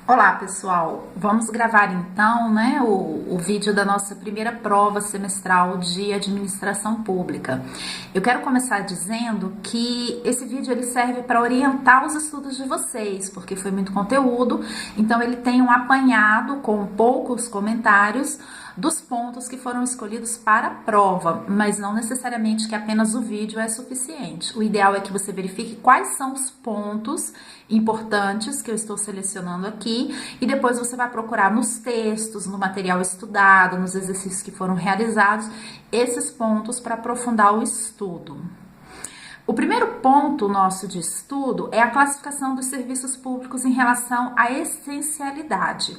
Olá, pessoal. Vamos gravar então, o vídeo da nossa primeira prova semestral de administração pública. Eu quero começar dizendo que esse vídeo ele serve para orientar os estudos de vocês, porque foi muito conteúdo, então ele tem um apanhado com poucos comentários dos pontos que foram escolhidos para a prova, mas não necessariamente que apenas o vídeo é suficiente. O ideal é que você verifique quais são os pontos importantes que eu estou selecionando aqui e depois você vai procurar nos textos, no material estudado, nos exercícios que foram realizados, esses pontos para aprofundar o estudo. O primeiro ponto nosso de estudo é a classificação dos serviços públicos em relação à essencialidade.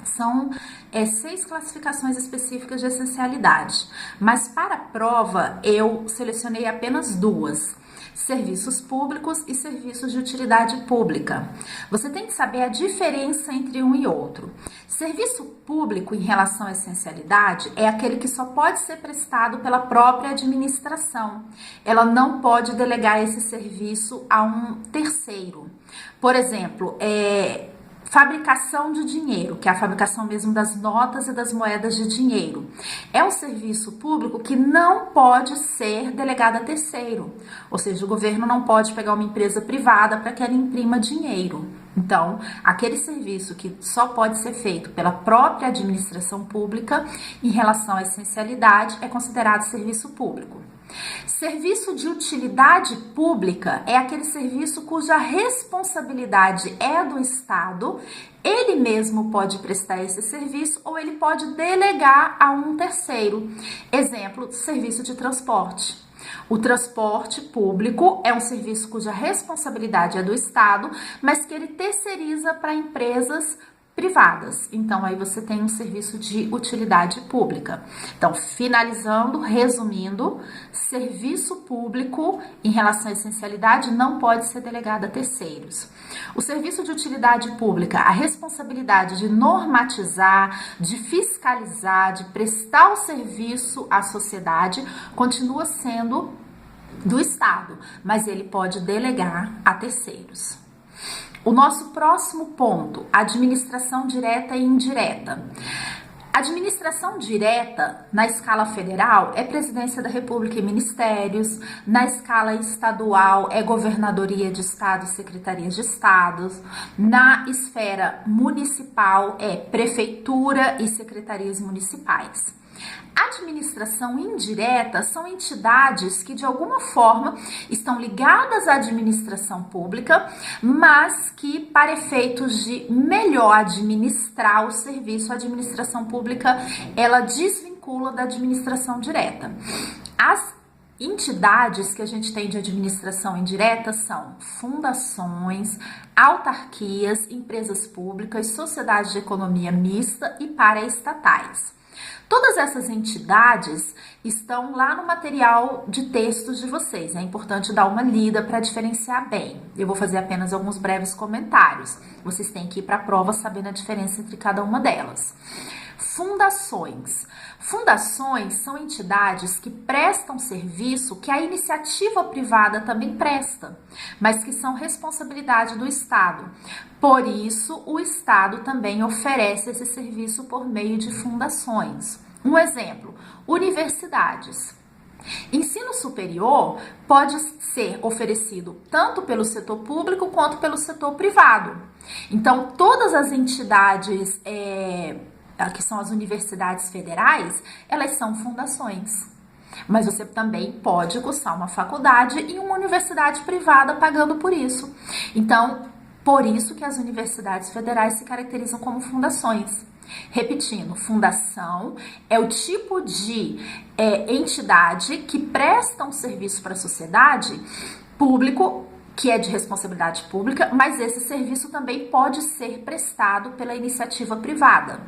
São 6 classificações específicas de essencialidade, mas para a prova eu selecionei apenas 2. Serviços públicos e serviços de utilidade pública. Você tem que saber a diferença entre um e outro. Serviço público em relação à essencialidade é aquele que só pode ser prestado pela própria administração. Ela não pode delegar esse serviço a um terceiro. Por exemplo, fabricação de dinheiro, que é a fabricação mesmo das notas e das moedas de dinheiro. É um serviço público que não pode ser delegado a terceiro. Ou seja, o governo não pode pegar uma empresa privada para que ela imprima dinheiro. Então, aquele serviço que só pode ser feito pela própria administração pública em relação à essencialidade é considerado serviço público. Serviço de utilidade pública é aquele serviço cuja responsabilidade é do Estado, ele mesmo pode prestar esse serviço ou ele pode delegar a um terceiro. Exemplo, serviço de transporte. O transporte público é um serviço cuja responsabilidade é do Estado, mas que ele terceiriza para empresas privadas. Então, aí você tem um serviço de utilidade pública. Então, finalizando, resumindo, serviço público em relação à essencialidade não pode ser delegado a terceiros. O serviço de utilidade pública, a responsabilidade de normatizar, de fiscalizar, de prestar o serviço à sociedade, continua sendo do Estado, mas ele pode delegar a terceiros. O nosso próximo ponto, administração direta e indireta. Administração direta, na escala federal, é Presidência da República e Ministérios, na escala estadual é Governadoria de Estado e Secretarias de Estados, na esfera municipal é Prefeitura e Secretarias Municipais. Administração indireta são entidades que de alguma forma estão ligadas à administração pública, mas que para efeitos de melhor administrar o serviço, a administração pública ela desvincula da administração direta. As entidades que a gente tem de administração indireta são fundações, autarquias, empresas públicas, sociedades de economia mista e paraestatais. Todas essas entidades estão lá no material de textos de vocês. É importante dar uma lida para diferenciar bem. Eu vou fazer apenas alguns breves comentários. Vocês têm que ir para a prova sabendo a diferença entre cada uma delas. Fundações. Fundações são entidades que prestam serviço que a iniciativa privada também presta, mas que são responsabilidade do Estado. Por isso, o Estado também oferece esse serviço por meio de fundações. Um exemplo, universidades. Ensino superior pode ser oferecido tanto pelo setor público quanto pelo setor privado. Então, todas as entidades que são as universidades federais, elas são fundações. Mas você também pode cursar uma faculdade e uma universidade privada pagando por isso. Então, por isso que as universidades federais se caracterizam como fundações. Repetindo, fundação é o tipo de entidade que presta um serviço para a sociedade público, que é de responsabilidade pública, mas esse serviço também pode ser prestado pela iniciativa privada.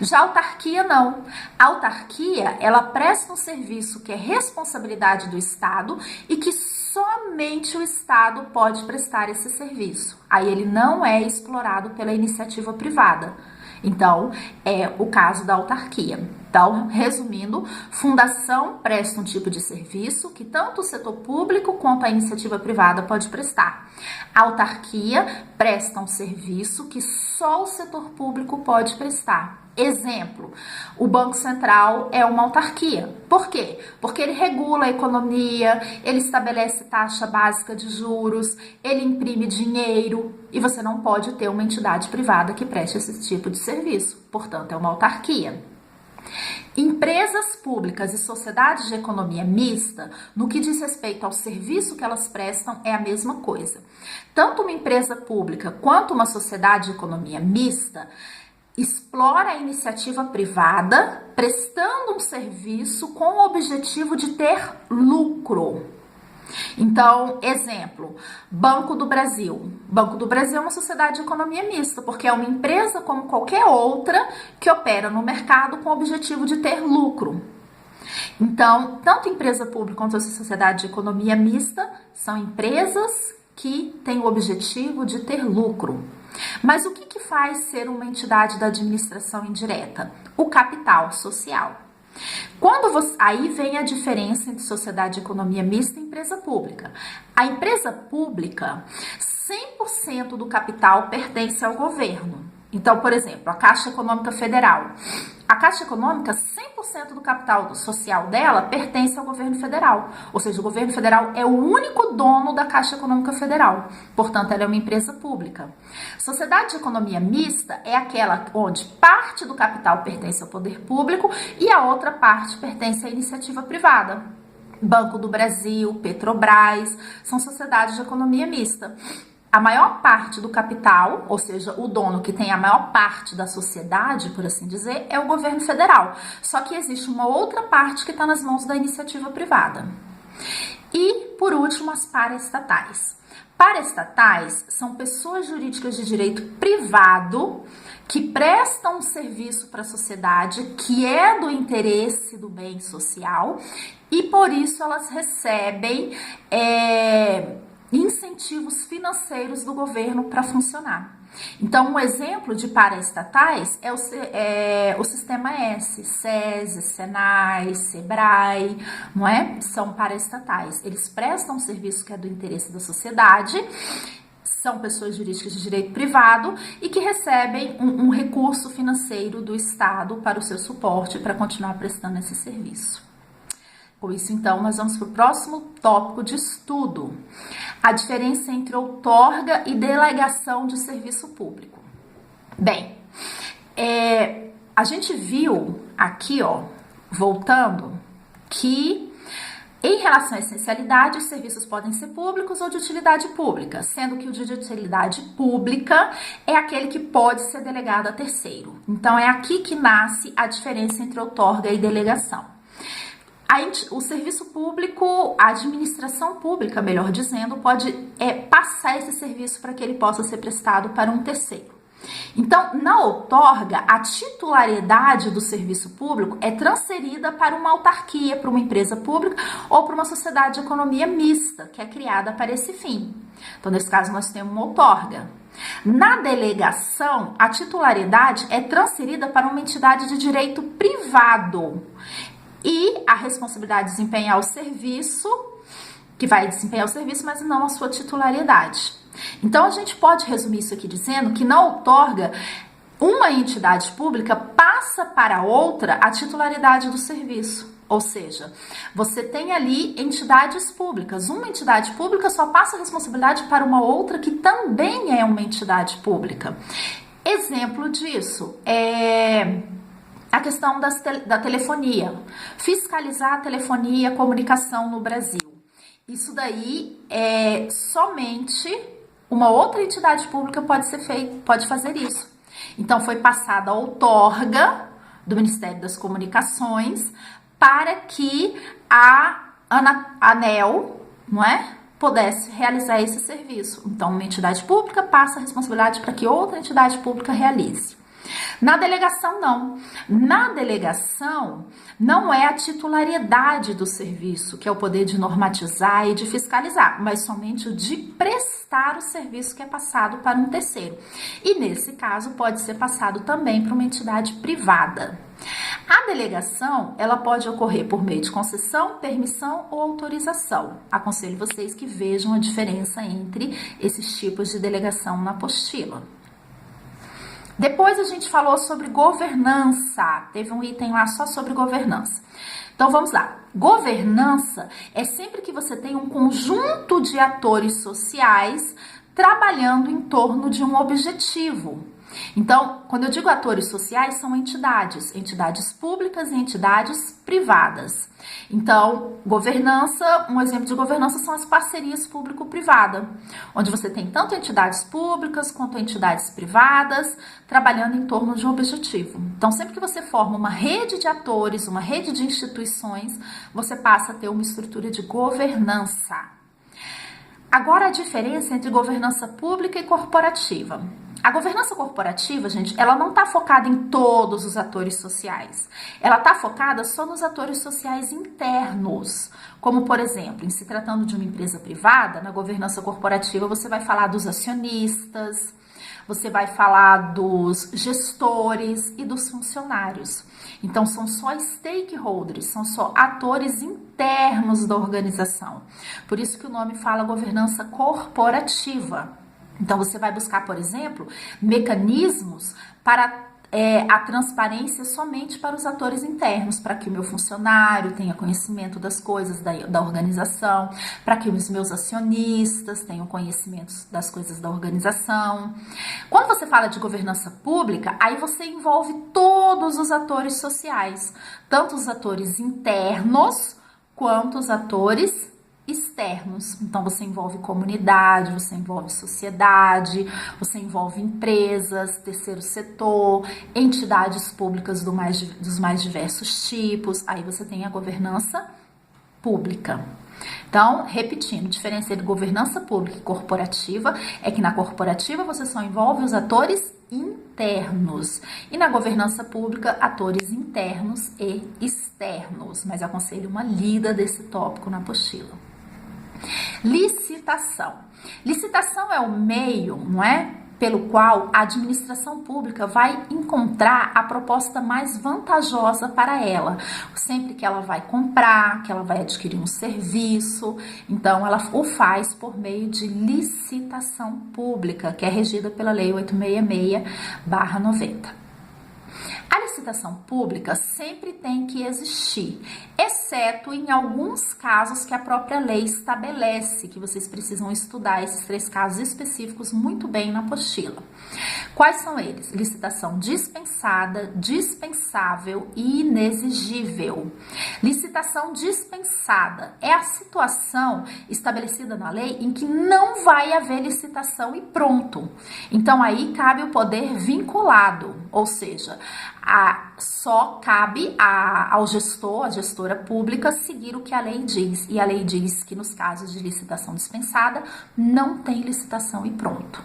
Já a autarquia não. A autarquia, ela presta um serviço que é responsabilidade do Estado e que somente o Estado pode prestar esse serviço. Aí ele não é explorado pela iniciativa privada. Então, é o caso da autarquia. Então, resumindo, fundação presta um tipo de serviço que tanto o setor público quanto a iniciativa privada pode prestar. A autarquia presta um serviço que só o setor público pode prestar. Exemplo, o Banco Central é uma autarquia. Por quê? Porque ele regula a economia, ele estabelece taxa básica de juros, ele imprime dinheiro e você não pode ter uma entidade privada que preste esse tipo de serviço. Portanto, é uma autarquia. Empresas públicas e sociedades de economia mista, no que diz respeito ao serviço que elas prestam, é a mesma coisa. Tanto uma empresa pública quanto uma sociedade de economia mista explora a iniciativa privada, prestando um serviço com o objetivo de ter lucro. Então, exemplo, Banco do Brasil. Banco do Brasil é uma sociedade de economia mista, porque é uma empresa como qualquer outra que opera no mercado com o objetivo de ter lucro. Então, tanto empresa pública quanto a sociedade de economia mista são empresas que têm o objetivo de ter lucro. Mas o que faz ser uma entidade da administração indireta? O capital social. Aí vem a diferença entre sociedade de economia mista e empresa pública. A empresa pública, 100% do capital pertence ao governo. Então, por exemplo, a Caixa Econômica Federal. A Caixa Econômica, 100% do capital social dela pertence ao governo federal. Ou seja, o governo federal é o único dono da Caixa Econômica Federal. Portanto, ela é uma empresa pública. Sociedade de economia mista é aquela onde parte do capital pertence ao poder público e a outra parte pertence à iniciativa privada. Banco do Brasil, Petrobras, são sociedades de economia mista. A maior parte do capital, ou seja, o dono que tem a maior parte da sociedade, por assim dizer, é o governo federal. Só que existe uma outra parte que está nas mãos da iniciativa privada. E, por último, as paraestatais. Paraestatais são pessoas jurídicas de direito privado que prestam um serviço para a sociedade que é do interesse do bem social e, por isso, elas recebem incentivos financeiros do governo para funcionar. Então, um exemplo de paraestatais é o Sistema S, SESI, SENAI, SEBRAE, não é? São paraestatais. Eles prestam um serviço que é do interesse da sociedade, são pessoas jurídicas de direito privado e que recebem um recurso financeiro do Estado para o seu suporte para continuar prestando esse serviço. Com isso, então, nós vamos para o próximo tópico de estudo. A diferença entre outorga e delegação de serviço público. Bem, a gente viu aqui, voltando, que em relação à essencialidade, os serviços podem ser públicos ou de utilidade pública, sendo que o de utilidade pública é aquele que pode ser delegado a terceiro. Então, é aqui que nasce a diferença entre outorga e delegação. O serviço público, a administração pública, melhor dizendo, pode passar esse serviço para que ele possa ser prestado para um terceiro. Então, na outorga, a titularidade do serviço público é transferida para uma autarquia, para uma empresa pública ou para uma sociedade de economia mista, que é criada para esse fim. Então, nesse caso, nós temos uma outorga. Na delegação, a titularidade é transferida para uma entidade de direito privado. E a responsabilidade de desempenhar o serviço, que vai desempenhar o serviço, mas não a sua titularidade. Então, a gente pode resumir isso aqui dizendo que na outorga, uma entidade pública passa para outra a titularidade do serviço. Ou seja, você tem ali entidades públicas. Uma entidade pública só passa a responsabilidade para uma outra que também é uma entidade pública. Exemplo disso é a questão da telefonia, fiscalizar a telefonia e a comunicação no Brasil. Isso daí é somente uma outra entidade pública pode fazer isso. Então, foi passada a outorga do Ministério das Comunicações para que a ANEEL, não é, pudesse realizar esse serviço. Então, uma entidade pública passa a responsabilidade para que outra entidade pública realize. Na delegação, não. Na delegação, não é a titularidade do serviço, que é o poder de normatizar e de fiscalizar, mas somente o de prestar o serviço que é passado para um terceiro. E nesse caso, pode ser passado também para uma entidade privada. A delegação, ela pode ocorrer por meio de concessão, permissão ou autorização. Aconselho vocês que vejam a diferença entre esses tipos de delegação na apostila. Depois a gente falou sobre governança. Teve um item lá só sobre governança. Então vamos lá. Governança é sempre que você tem um conjunto de atores sociais trabalhando em torno de um objetivo. Então, quando eu digo atores sociais, são entidades públicas e entidades privadas. Então, governança, um exemplo de governança são as parcerias público-privada, onde você tem tanto entidades públicas quanto entidades privadas trabalhando em torno de um objetivo. Então, sempre que você forma uma rede de atores, uma rede de instituições, você passa a ter uma estrutura de governança. Agora, a diferença entre governança pública e corporativa. A governança corporativa, gente, ela não está focada em todos os atores sociais. Ela está focada só nos atores sociais internos. Como, por exemplo, em se tratando de uma empresa privada, na governança corporativa você vai falar dos acionistas, você vai falar dos gestores e dos funcionários. Então, são só stakeholders, são só atores internos da organização. Por isso que o nome fala governança corporativa. Então, você vai buscar, por exemplo, mecanismos para a transparência somente para os atores internos, para que o meu funcionário tenha conhecimento das coisas da organização, para que os meus acionistas tenham conhecimento das coisas da organização. Quando você fala de governança pública, aí você envolve todos os atores sociais, tanto os atores internos quanto os atores externos. Então, você envolve comunidade, você envolve sociedade, você envolve empresas, terceiro setor, entidades públicas dos mais diversos tipos. Aí você tem a governança pública. Então, repetindo, a diferença entre governança pública e corporativa é que na corporativa você só envolve os atores internos e na governança pública, atores internos e externos. Mas aconselho uma lida desse tópico na apostila. Licitação. Licitação é o meio, não é? Pelo qual a administração pública vai encontrar a proposta mais vantajosa para ela, sempre que ela vai comprar, que ela vai adquirir um serviço. Então, ela o faz por meio de licitação pública, que é regida pela Lei 866/90. A licitação pública sempre tem que existir, exceto em alguns casos que a própria lei estabelece, que vocês precisam estudar esses 3 casos específicos muito bem na apostila. Quais são eles? Licitação dispensada, dispensável e inexigível. Licitação dispensada é a situação estabelecida na lei em que não vai haver licitação e pronto. Então, aí cabe o poder vinculado, ou seja, só cabe ao gestor, à gestora pública, seguir o que a lei diz. E a lei diz que nos casos de licitação dispensada, não tem licitação e pronto.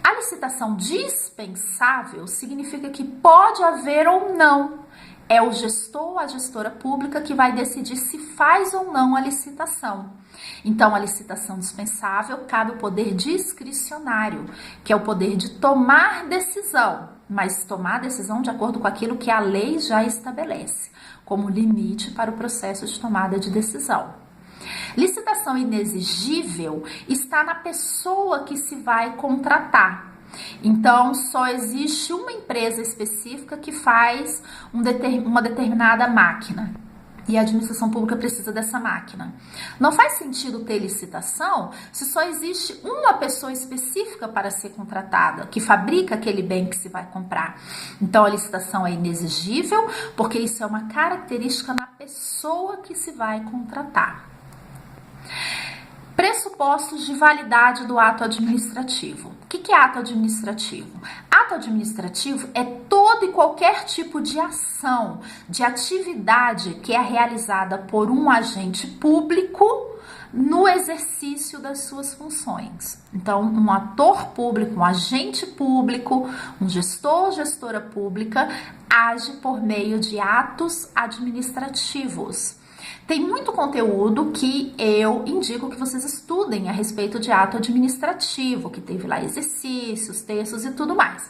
A licitação dispensável significa que pode haver ou não. É o gestor ou a gestora pública que vai decidir se faz ou não a licitação. Então, a licitação dispensável cabe o poder discricionário, que é o poder de tomar decisão, mas tomar decisão de acordo com aquilo que a lei já estabelece, como limite para o processo de tomada de decisão. Licitação inexigível está na pessoa que se vai contratar. Então, só existe uma empresa específica que faz uma determinada máquina. E a administração pública precisa dessa máquina. Não faz sentido ter licitação se só existe uma pessoa específica para ser contratada, que fabrica aquele bem que se vai comprar. Então, a licitação é inexigível, porque isso é uma característica na pessoa que se vai contratar. Pressupostos de validade do ato administrativo. O que é ato administrativo? Ato administrativo é todo e qualquer tipo de ação, de atividade que é realizada por um agente público no exercício das suas funções. Então, um ator público, um agente público, um gestor ou gestora pública age por meio de atos administrativos. Tem muito conteúdo que eu indico que vocês estudem a respeito de ato administrativo, que teve lá exercícios, textos e tudo mais.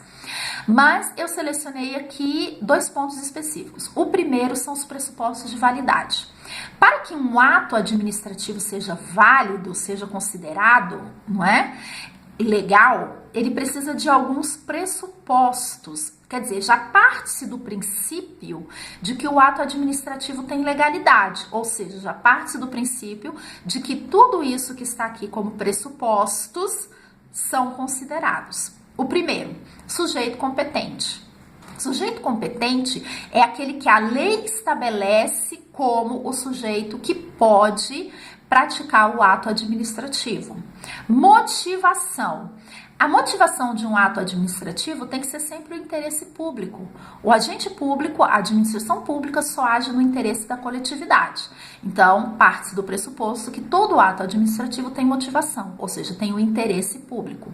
Mas eu selecionei aqui 2 pontos específicos. O primeiro são os pressupostos de validade. Para que um ato administrativo seja válido, seja considerado, não é, legal, ele precisa de alguns pressupostos. Quer dizer, já parte-se do princípio de que o ato administrativo tem legalidade, ou seja, já parte-se do princípio de que tudo isso que está aqui como pressupostos são considerados. O primeiro, sujeito competente. Sujeito competente é aquele que a lei estabelece como o sujeito que pode praticar o ato administrativo. Motivação. A motivação de um ato administrativo tem que ser sempre o interesse público. O agente público, a administração pública, só age no interesse da coletividade. Então, parte do pressuposto que todo ato administrativo tem motivação, ou seja, tem o interesse público.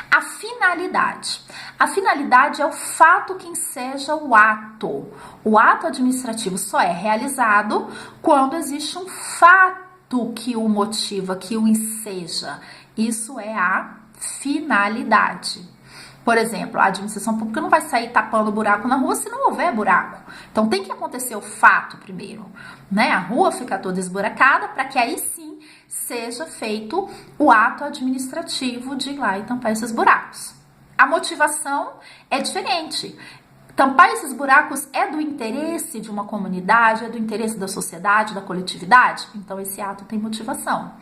A finalidade. A finalidade é o fato que enseja o ato. O ato administrativo só é realizado quando existe um fato que o motiva, que o enseja. Isso é a finalidade. Por exemplo, a administração pública não vai sair tapando buraco na rua se não houver buraco. Então tem que acontecer o fato primeiro, né? A rua fica toda esburacada para que aí sim seja feito o ato administrativo de ir lá e tampar esses buracos. A motivação é diferente. Tampar esses buracos é do interesse de uma comunidade, é do interesse da sociedade, da coletividade? Então, esse ato tem motivação.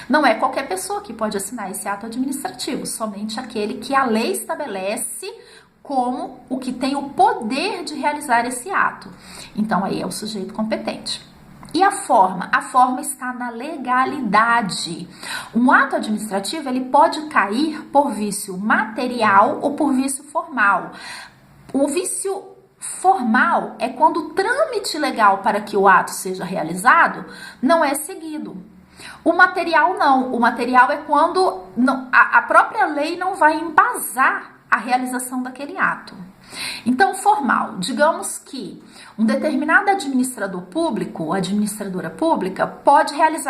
Não é qualquer pessoa que pode assinar esse ato administrativo, somente aquele que a lei estabelece como o que tem o poder de realizar esse ato. Então, aí é o sujeito competente. E a forma? A forma está na legalidade. Um ato administrativo, ele pode cair por vício material ou por vício formal. O vício formal é quando o trâmite legal para que o ato seja realizado não é seguido. O material não. O material é quando a própria lei não vai embasar a realização daquele ato. Então, formal, digamos que um determinado administrador público ou administradora pública pode realizar